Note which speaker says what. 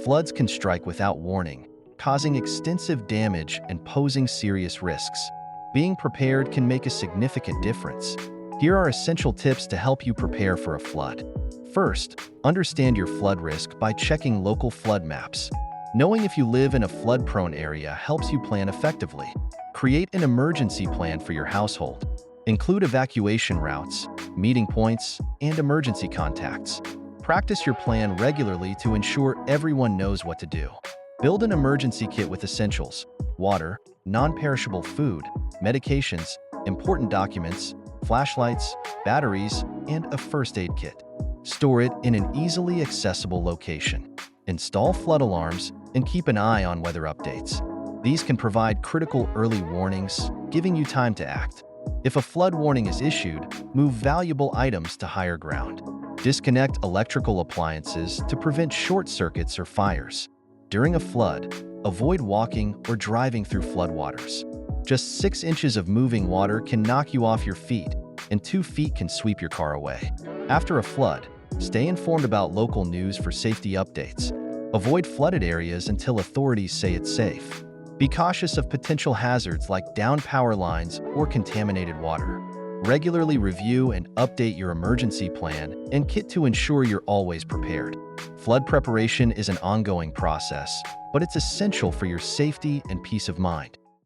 Speaker 1: Floods can strike without warning, causing extensive damage and posing serious risks. Being prepared can make a significant difference. Here are essential tips to help you prepare for a flood. First, understand your flood risk by checking local flood maps. Knowing if you live in a flood-prone area helps you plan effectively. Create an emergency plan for your household. Include evacuation routes, meeting points, and emergency contacts. Practice your plan regularly to ensure everyone knows what to do. Build an emergency kit with essentials: water, non-perishable food, medications, important documents, flashlights, batteries, and a first aid kit. Store it in an easily accessible location. Install flood alarms and keep an eye on weather updates. These can provide critical early warnings, giving you time to act. If a flood warning is issued, move valuable items to higher ground. Disconnect electrical appliances to prevent short circuits or fires. During a flood, avoid walking or driving through floodwaters. Just 6 inches of moving water can knock you off your feet, and 2 feet can sweep your car away. After a flood, stay informed about local news for safety updates. Avoid flooded areas until authorities say it's safe. Be cautious of potential hazards like downed power lines or contaminated water. Regularly review and update your emergency plan and kit to ensure you're always prepared. Flood preparation is an ongoing process, but it's essential for your safety and peace of mind.